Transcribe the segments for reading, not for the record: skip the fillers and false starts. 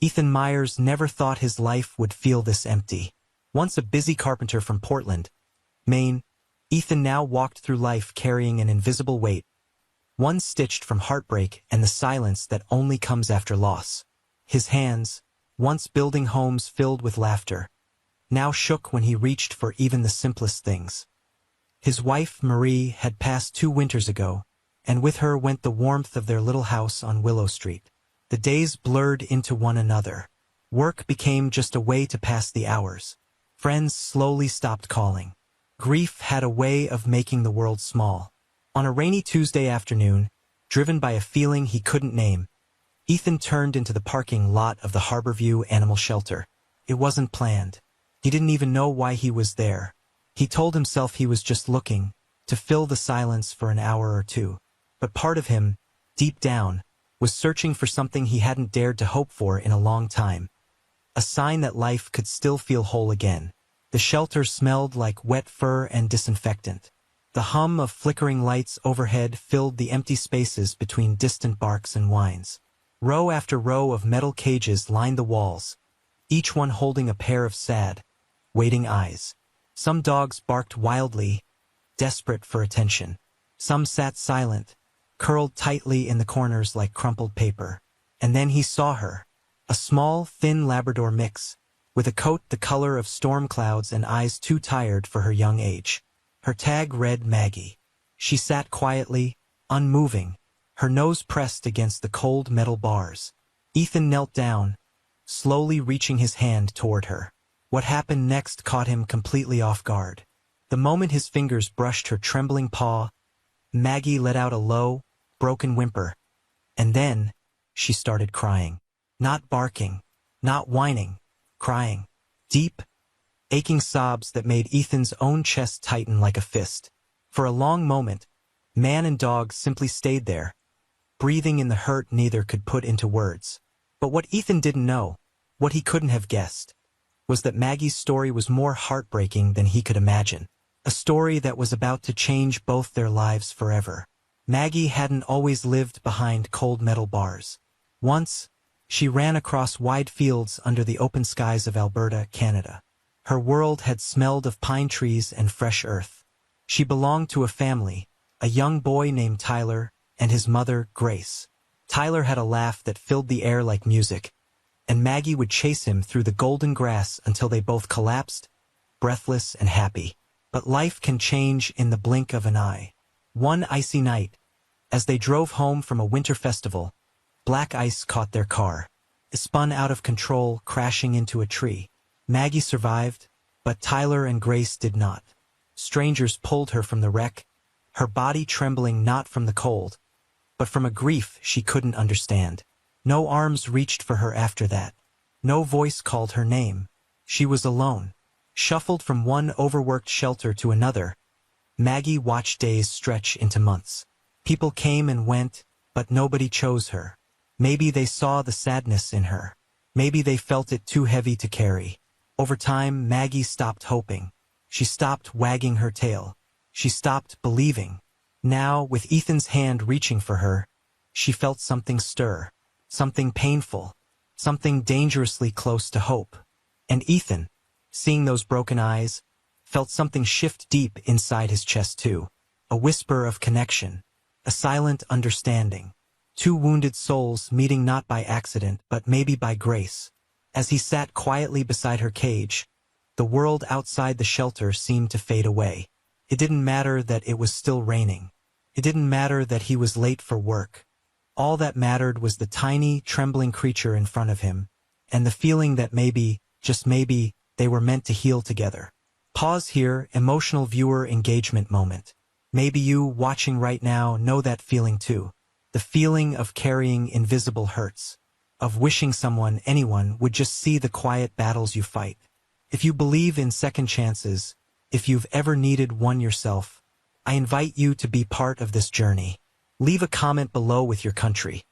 Ethan Myers never thought his life would feel this empty. Once a busy carpenter from Portland, Maine, Ethan now walked through life carrying an invisible weight, one stitched from heartbreak and the silence that only comes after loss. His hands, once building homes filled with laughter, now shook when he reached for even the simplest things. His wife, Marie, had passed 2 winters ago, and with her went the warmth of their little house on Willow Street. The days blurred into one another. Work became just a way to pass the hours. Friends slowly stopped calling. Grief had a way of making the world small. On a rainy Tuesday afternoon, driven by a feeling he couldn't name, Ethan turned into the parking lot of the Harborview Animal Shelter. It wasn't planned. He didn't even know why he was there. He told himself he was just looking to fill the silence for an hour or two. But part of him, deep down, was searching for something he hadn't dared to hope for in a long time. A sign that life could still feel whole again. The shelter smelled like wet fur and disinfectant. The hum of flickering lights overhead filled the empty spaces between distant barks and whines. Row after row of metal cages lined the walls, each one holding a pair of sad, waiting eyes. Some dogs barked wildly, desperate for attention. Some sat silent, curled tightly in the corners like crumpled paper. And then he saw her, a small, thin Labrador mix, with a coat the color of storm clouds and eyes too tired for her young age. Her tag read Maggie. She sat quietly, unmoving, her nose pressed against the cold metal bars. Ethan knelt down, slowly reaching his hand toward her. What happened next caught him completely off guard. The moment his fingers brushed her trembling paw, Maggie let out a low, broken whimper. And then, she started crying. Not barking, not whining, crying. Deep, aching sobs that made Ethan's own chest tighten like a fist. For a long moment, man and dog simply stayed there, breathing in the hurt neither could put into words. But what Ethan didn't know, what he couldn't have guessed, was that Maggie's story was more heartbreaking than he could imagine. A story that was about to change both their lives forever. Maggie hadn't always lived behind cold metal bars. Once, she ran across wide fields under the open skies of Alberta, Canada. Her world had smelled of pine trees and fresh earth. She belonged to a family, a young boy named Tyler, and his mother, Grace. Tyler had a laugh that filled the air like music, and Maggie would chase him through the golden grass until they both collapsed, breathless and happy. But life can change in the blink of an eye. One icy night, as they drove home from a winter festival, black ice caught their car. It spun out of control, crashing into a tree. Maggie survived, but Tyler and Grace did not. Strangers pulled her from the wreck, her body trembling not from the cold, but from a grief she couldn't understand. No arms reached for her after that. No voice called her name. She was alone. Shuffled from one overworked shelter to another, Maggie watched days stretch into months. People came and went, but nobody chose her. Maybe they saw the sadness in her. Maybe they felt it too heavy to carry. Over time, Maggie stopped hoping. She stopped wagging her tail. She stopped believing. Now, with Ethan's hand reaching for her, she felt something stir. Something painful. Something dangerously close to hope. And Ethan, seeing those broken eyes, felt something shift deep inside his chest too. A whisper of connection. A silent understanding. 2 wounded souls meeting not by accident but maybe by grace. As he sat quietly beside her cage, the world outside the shelter seemed to fade away. It didn't matter that it was still raining. It didn't matter that he was late for work. All that mattered was the tiny, trembling creature in front of him, and the feeling that maybe, just maybe, they were meant to heal together. Pause here, emotional viewer engagement moment. Maybe you, watching right now, know that feeling too. The feeling of carrying invisible hurts. Of wishing someone, anyone, would just see the quiet battles you fight. If you believe in second chances, if you've ever needed one yourself, I invite you to be part of this journey. Leave a comment below with your country.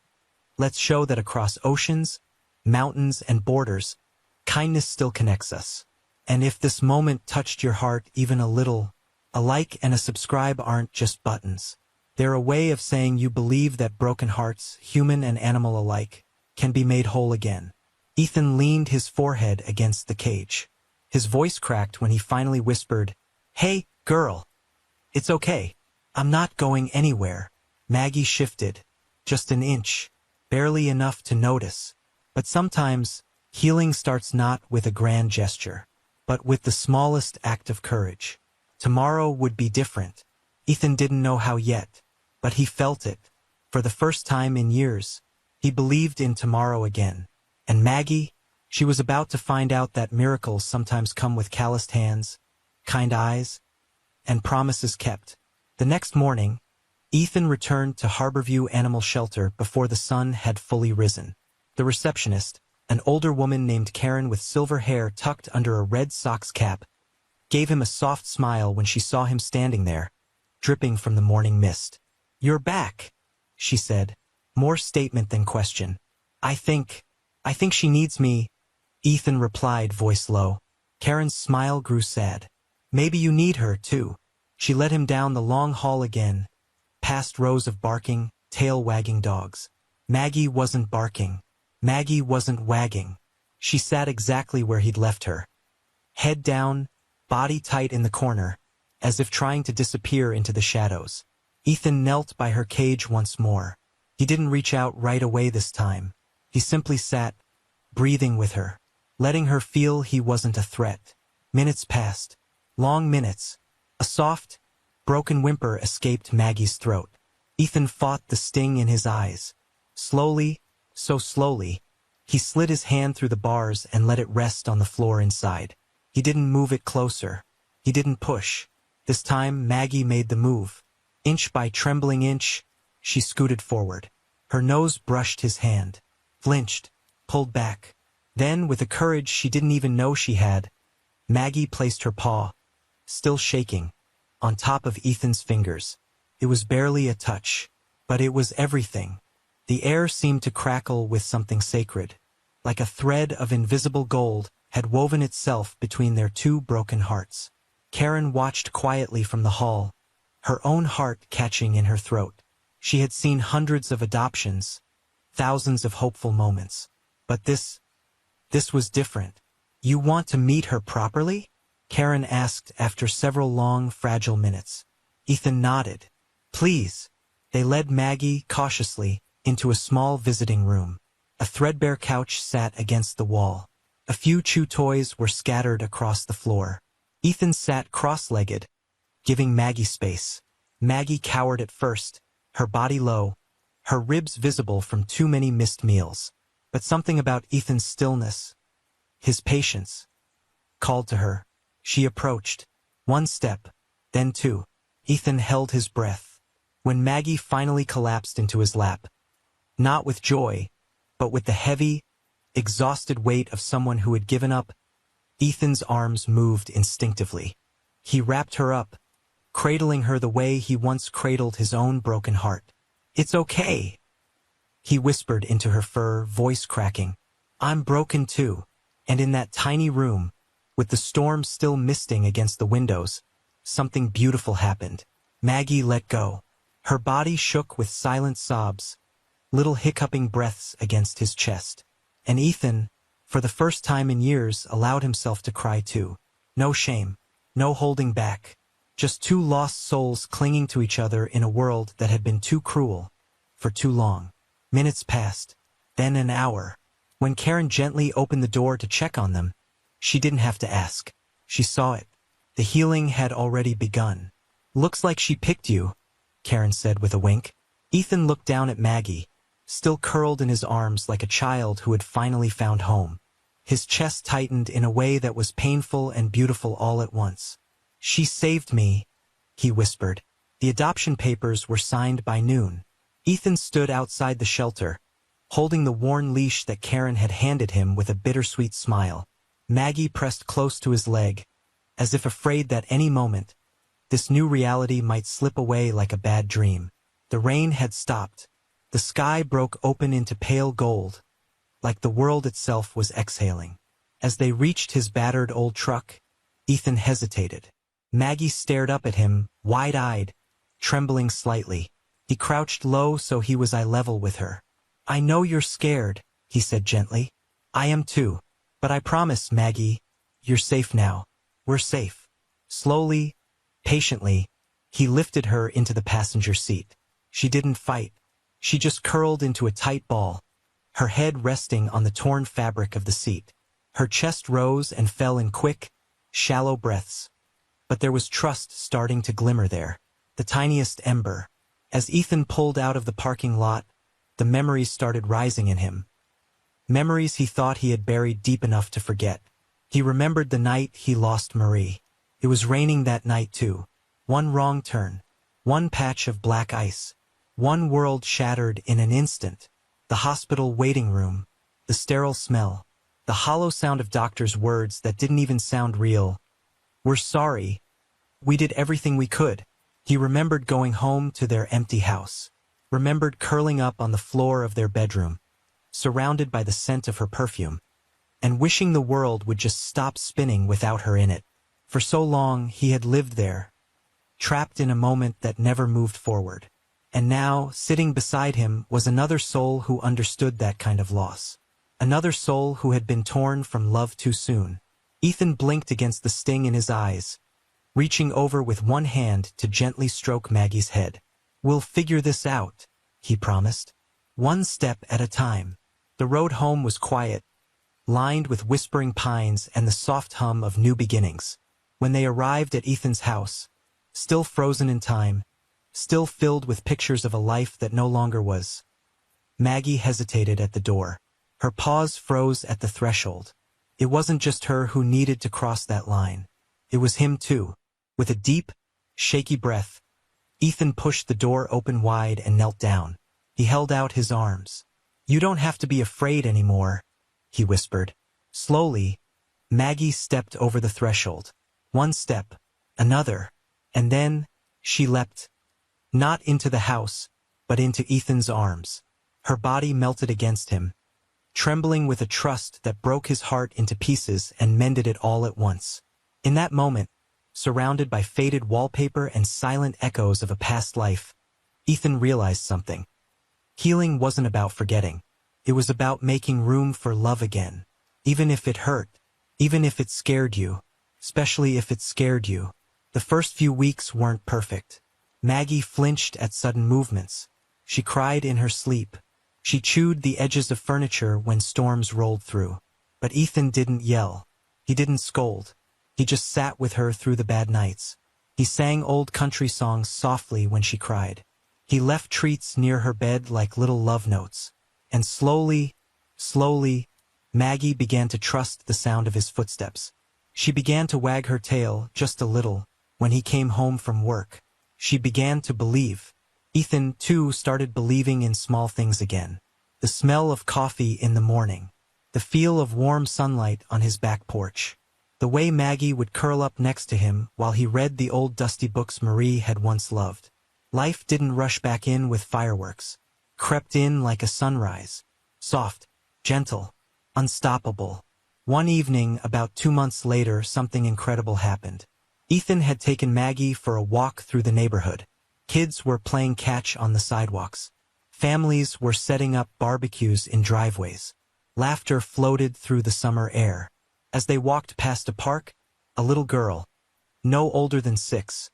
Let's show that across oceans, mountains, and borders, kindness still connects us. And if this moment touched your heart even a little, a like and a subscribe aren't just buttons. They're a way of saying you believe that broken hearts, human and animal alike, can be made whole again. Ethan leaned his forehead against the cage. His voice cracked when he finally whispered, "Hey, girl. It's okay. I'm not going anywhere." Maggie shifted. Just an inch. Barely enough to notice. But sometimes, healing starts not with a grand gesture, but with the smallest act of courage. Tomorrow would be different. Ethan didn't know how yet, but he felt it. For the first time in years, he believed in tomorrow again. And Maggie, she was about to find out that miracles sometimes come with calloused hands, kind eyes, and promises kept. The next morning, Ethan returned to Harborview Animal Shelter before the sun had fully risen. The receptionist, an older woman named Karen with silver hair tucked under a Red Sox cap, gave him a soft smile when she saw him standing there, dripping from the morning mist. "You're back," she said, more statement than question. I think she needs me," Ethan replied, voice low. Karen's smile grew sad. "Maybe you need her, too." She led him down the long hall again, past rows of barking, tail-wagging dogs. Maggie wasn't barking. Maggie wasn't wagging. She sat exactly where he'd left her. Head down, body tight in the corner, as if trying to disappear into the shadows. Ethan knelt by her cage once more. He didn't reach out right away this time. He simply sat, breathing with her, letting her feel he wasn't a threat. Minutes passed. Long minutes. A soft, broken whimper escaped Maggie's throat. Ethan fought the sting in his eyes. Slowly, so slowly, he slid his hand through the bars and let it rest on the floor inside. He didn't move it closer. He didn't push. This time, Maggie made the move. Inch by trembling inch, she scooted forward. Her nose brushed his hand, flinched, pulled back. Then, with a courage she didn't even know she had, Maggie placed her paw, still shaking, on top of Ethan's fingers. It was barely a touch, but it was everything. The air seemed to crackle with something sacred, like a thread of invisible gold had woven itself between their two broken hearts. Karen watched quietly from the hall, her own heart catching in her throat. She had seen hundreds of adoptions, thousands of hopeful moments. But this was different. "You want to meet her properly?" Karen asked after several long, fragile minutes. Ethan nodded. "Please." They led Maggie, cautiously, into a small visiting room. A threadbare couch sat against the wall. A few chew toys were scattered across the floor. Ethan sat cross-legged, giving Maggie space. Maggie cowered at first, her body low, her ribs visible from too many missed meals. But something about Ethan's stillness, his patience, called to her. She approached. One step, then two. Ethan held his breath. When Maggie finally collapsed into his lap, not with joy, but with the heavy, exhausted weight of someone who had given up, Ethan's arms moved instinctively. He wrapped her up, cradling her the way he once cradled his own broken heart. "It's okay," he whispered into her fur, voice cracking. "I'm broken too." And in that tiny room, with the storm still misting against the windows, something beautiful happened. Maggie let go. Her body shook with silent sobs, little hiccuping breaths against his chest. And Ethan, for the first time in years, allowed himself to cry too. No shame, no holding back. Just two lost souls clinging to each other in a world that had been too cruel for too long. Minutes passed, then an hour. When Karen gently opened the door to check on them, she didn't have to ask. She saw it. The healing had already begun. "Looks like she picked you," Karen said with a wink. Ethan looked down at Maggie, still curled in his arms like a child who had finally found home. His chest tightened in a way that was painful and beautiful all at once. "She saved me," he whispered. The adoption papers were signed by noon. Ethan stood outside the shelter, holding the worn leash that Karen had handed him with a bittersweet smile. Maggie pressed close to his leg, as if afraid that any moment, this new reality might slip away like a bad dream. The rain had stopped. The sky broke open into pale gold, like the world itself was exhaling. As they reached his battered old truck, Ethan hesitated. Maggie stared up at him, wide-eyed, trembling slightly. He crouched low so he was eye level with her. "I know you're scared," he said gently. I am too. But I promise, Maggie, you're safe now. We're safe. Slowly, patiently, he lifted her into the passenger seat. She didn't fight. She just curled into a tight ball, her head resting on the torn fabric of the seat. Her chest rose and fell in quick, shallow breaths. But there was trust starting to glimmer there, the tiniest ember. As Ethan pulled out of the parking lot, the memories started rising in him. Memories he thought he had buried deep enough to forget. He remembered the night he lost Marie. It was raining that night too. One wrong turn, one patch of black ice, one world shattered in an instant. The hospital waiting room, the sterile smell, the hollow sound of doctors' words that didn't even sound real. We're sorry. We did everything we could. He remembered going home to their empty house, remembered curling up on the floor of their bedroom, surrounded by the scent of her perfume, and wishing the world would just stop spinning without her in it. For so long he had lived there, trapped in a moment that never moved forward. And now, sitting beside him, was another soul who understood that kind of loss. Another soul who had been torn from love too soon. Ethan blinked against the sting in his eyes, reaching over with one hand to gently stroke Maggie's head. We'll figure this out, he promised. One step at a time. The road home was quiet, lined with whispering pines and the soft hum of new beginnings. When they arrived at Ethan's house, still frozen in time, still filled with pictures of a life that no longer was, Maggie hesitated at the door. Her paws froze at the threshold. It wasn't just her who needed to cross that line. It was him too. With a deep, shaky breath, Ethan pushed the door open wide and knelt down. He held out his arms. You don't have to be afraid anymore, he whispered. Slowly, Maggie stepped over the threshold. One step, another, and then she leapt, not into the house, but into Ethan's arms. Her body melted against him, trembling with a trust that broke his heart into pieces and mended it all at once. In that moment, surrounded by faded wallpaper and silent echoes of a past life, Ethan realized something. Healing wasn't about forgetting. It was about making room for love again. Even if it hurt, even if it scared you, especially if it scared you. The first few weeks weren't perfect. Maggie flinched at sudden movements. She cried in her sleep. She chewed the edges of furniture when storms rolled through. But Ethan didn't yell. He didn't scold. He just sat with her through the bad nights. He sang old country songs softly when she cried. He left treats near her bed like little love notes. And slowly, Maggie began to trust the sound of his footsteps. She began to wag her tail just a little when he came home from work. She began to believe. Ethan, too, started believing in small things again. The smell of coffee in the morning. The feel of warm sunlight on his back porch. The way Maggie would curl up next to him while he read the old dusty books Marie had once loved. Life didn't rush back in with fireworks. Crept in like a sunrise. Soft, gentle, unstoppable. One evening, about 2 months later, something incredible happened. Ethan had taken Maggie for a walk through the neighborhood. Kids were playing catch on the sidewalks. Families were setting up barbecues in driveways. Laughter floated through the summer air. As they walked past a park, a little girl, no older than 6,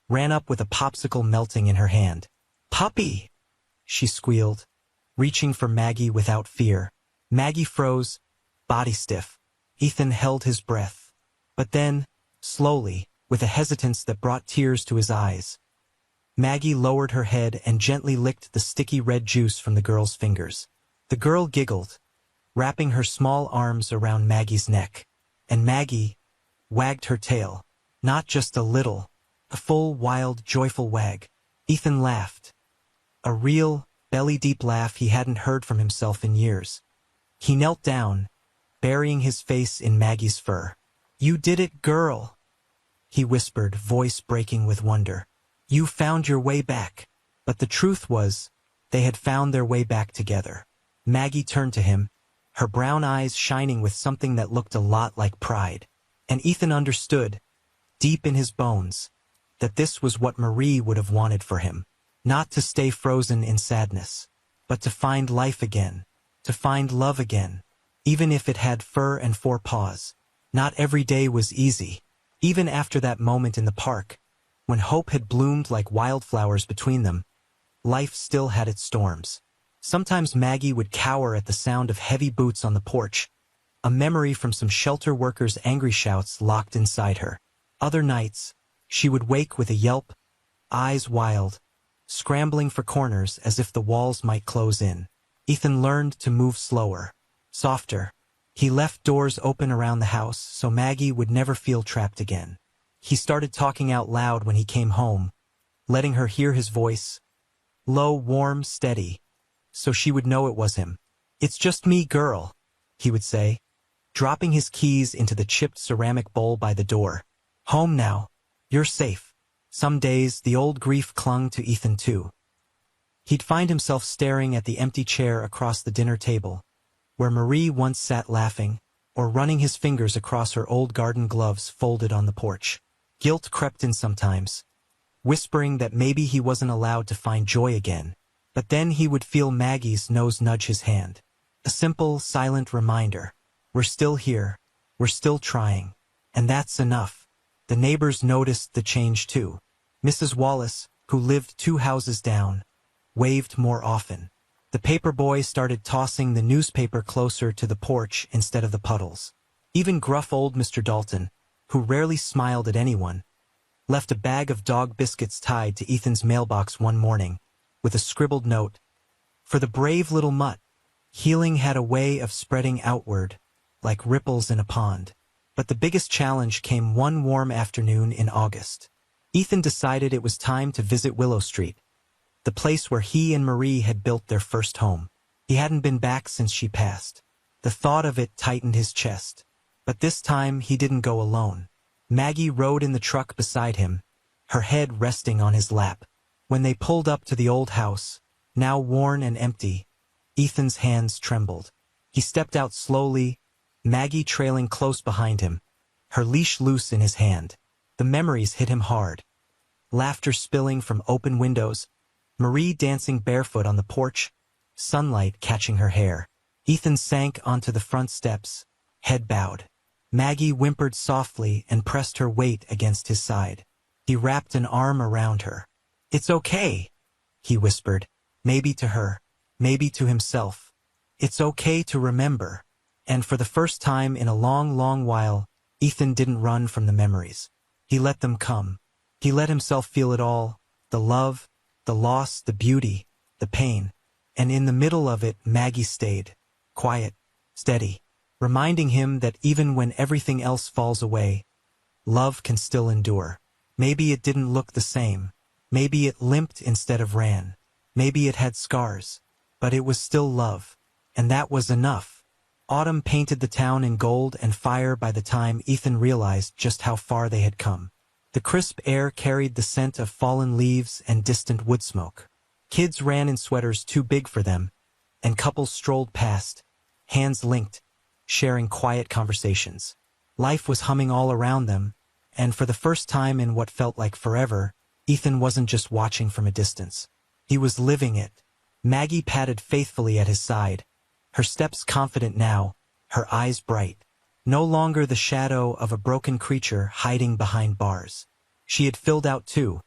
ran up with a popsicle melting in her hand. "Puppy!" she squealed, reaching for Maggie without fear. Maggie froze, body stiff. Ethan held his breath. But then, slowly, with a hesitance that brought tears to his eyes, Maggie lowered her head and gently licked the sticky red juice from the girl's fingers. The girl giggled, wrapping her small arms around Maggie's neck. And Maggie wagged her tail. Not just a little, a full, wild, joyful wag. Ethan laughed. A real, belly-deep laugh he hadn't heard from himself in years. He knelt down, burying his face in Maggie's fur. "You did it, girl," he whispered, voice breaking with wonder. "You found your way back." But the truth was, they had found their way back together. Maggie turned to him, her brown eyes shining with something that looked a lot like pride. And Ethan understood, deep in his bones, that this was what Marie would have wanted for him. Not to stay frozen in sadness, but to find life again, to find love again. even if it had fur and four paws. Not every day was easy. Even after that moment in the park, when hope had bloomed like wildflowers between them, life still had its storms. Sometimes Maggie would cower at the sound of heavy boots on the porch, a memory from some shelter workers' angry shouts locked inside her. Other nights, she would wake with a yelp, eyes wild, scrambling for corners as if the walls might close in. Ethan learned to move slower, softer. He left doors open around the house so Maggie would never feel trapped again. He started talking out loud when he came home, letting her hear his voice, low, warm, steady, so she would know it was him. "It's just me, girl," he would say, dropping his keys into the chipped ceramic bowl by the door. "Home now. You're safe." Some days, the old grief clung to Ethan too. He'd find himself staring at the empty chair across the dinner table, where Marie once sat laughing, or running his fingers across her old garden gloves folded on the porch. Guilt crept in sometimes, whispering that maybe he wasn't allowed to find joy again. But then he would feel Maggie's nose nudge his hand. A simple, silent reminder. We're still here. We're still trying. And that's enough. The neighbors noticed the change too. Mrs. Wallace, who lived 2 houses down, waved more often. The paper boy started tossing the newspaper closer to the porch instead of the puddles. Even gruff old Mr. Dalton, who rarely smiled at anyone, left a bag of dog biscuits tied to Ethan's mailbox one morning, with a scribbled note, "For the brave little mutt." Healing had a way of spreading outward, like ripples in a pond. But the biggest challenge came one warm afternoon in August. Ethan decided it was time to visit Willow Street, the place where he and Marie had built their first home. He hadn't been back since she passed. The thought of it tightened his chest. But this time he didn't go alone. Maggie rode in the truck beside him, her head resting on his lap. When they pulled up to the old house, now worn and empty, Ethan's hands trembled. He stepped out slowly, Maggie trailing close behind him, her leash loose in his hand. The memories hit him hard. Laughter spilling from open windows, Marie dancing barefoot on the porch, sunlight catching her hair. Ethan sank onto the front steps, head bowed. Maggie whimpered softly and pressed her weight against his side. He wrapped an arm around her. "It's okay," he whispered, maybe to her, maybe to himself. "It's okay to remember." And for the first time in a long, long while, Ethan didn't run from the memories. He let them come. He let himself feel it all, the love, the loss, the beauty, the pain. And in the middle of it, Maggie stayed, quiet, steady, reminding him that even when everything else falls away, love can still endure. Maybe it didn't look the same. Maybe it limped instead of ran. Maybe it had scars. But it was still love. And that was enough. Autumn painted the town in gold and fire by the time Ethan realized just how far they had come. The crisp air carried the scent of fallen leaves and distant wood smoke. Kids ran in sweaters too big for them, and couples strolled past, hands linked, sharing quiet conversations. Life was humming all around them, and for the first time in what felt like forever, Ethan wasn't just watching from a distance. He was living it. Maggie padded faithfully at his side, her steps confident now, her eyes bright. No longer the shadow of a broken creature hiding behind bars. She had filled out too,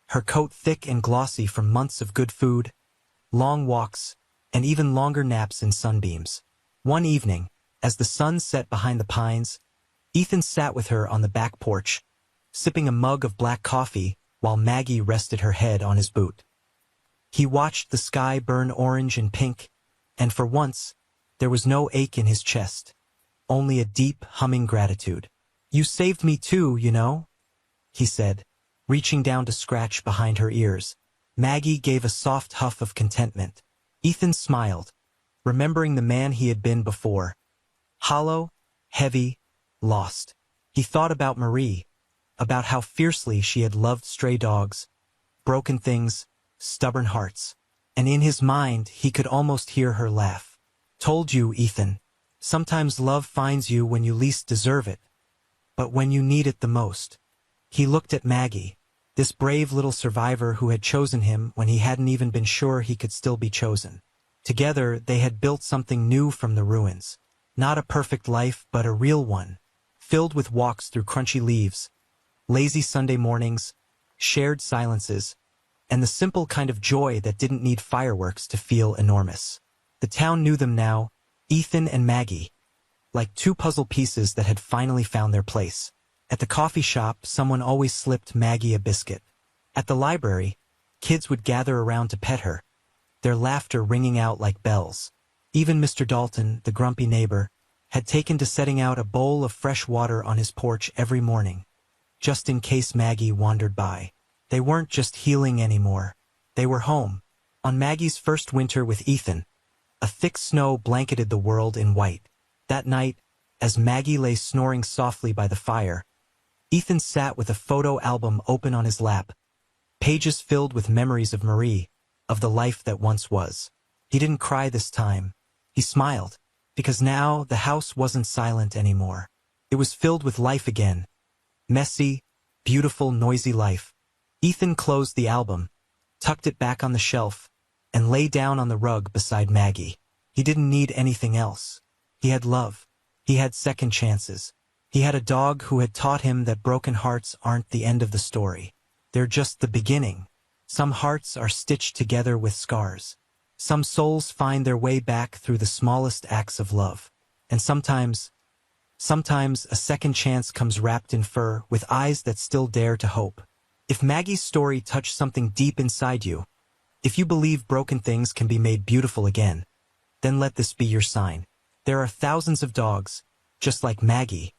her coat thick and glossy from months of good food, long walks, and even longer naps in sunbeams. One evening, as the sun set behind the pines, Ethan sat with her on the back porch, sipping a mug of black coffee while Maggie rested her head on his boot. He watched the sky burn orange and pink, and for once, there was no ache in his chest, only a deep, humming gratitude. "You saved me too, you know," he said, reaching down to scratch behind her ears. Maggie gave a soft huff of contentment. Ethan smiled, remembering the man he had been before. Hollow, heavy, lost. He thought about Marie, about how fiercely she had loved stray dogs, broken things, stubborn hearts. And in his mind, he could almost hear her laugh. "Told you, Ethan. Sometimes love finds you when you least deserve it, but when you need it the most." He looked at Maggie, this brave little survivor who had chosen him when he hadn't even been sure he could still be chosen. Together, they had built something new from the ruins. Not a perfect life, but a real one, filled with walks through crunchy leaves, lazy Sunday mornings, shared silences, and the simple kind of joy that didn't need fireworks to feel enormous. The town knew them now, Ethan and Maggie, like two puzzle pieces that had finally found their place. At the coffee shop, someone always slipped Maggie a biscuit. At the library, kids would gather around to pet her, their laughter ringing out like bells. Even Mr. Dalton, the grumpy neighbor, had taken to setting out a bowl of fresh water on his porch every morning, just in case Maggie wandered by. They weren't just healing anymore. They were home. On Maggie's first winter with Ethan, a thick snow blanketed the world in white. That night, as Maggie lay snoring softly by the fire, Ethan sat with a photo album open on his lap, pages filled with memories of Marie, of the life that once was. He didn't cry this time. He smiled, because now the house wasn't silent anymore. It was filled with life again. Messy, beautiful, noisy life. Ethan closed the album, tucked it back on the shelf, and lay down on the rug beside Maggie. He didn't need anything else. He had love. He had second chances. He had a dog who had taught him that broken hearts aren't the end of the story. They're just the beginning. Some hearts are stitched together with scars. Some souls find their way back through the smallest acts of love. And sometimes a second chance comes wrapped in fur with eyes that still dare to hope. If Maggie's story touched something deep inside you, if you believe broken things can be made beautiful again, then let this be your sign. There are thousands of dogs, just like Maggie,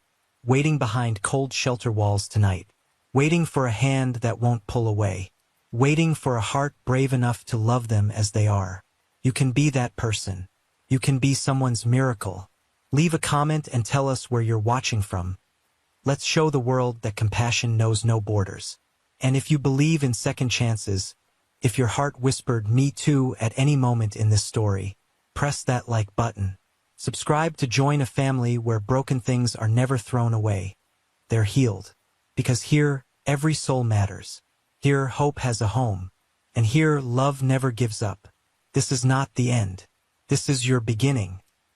waiting behind cold shelter walls tonight, waiting for a hand that won't pull away, waiting for a heart brave enough to love them as they are. You can be that person. You can be someone's miracle. Leave a comment and tell us where you're watching from. Let's show the world that compassion knows no borders. And if you believe in second chances, if your heart whispered "me too" at any moment in this story, press that like button. Subscribe to join a family where broken things are never thrown away. They're healed. Because here, every soul matters. Here, hope has a home. And here, love never gives up. This is not the end. This is your beginning.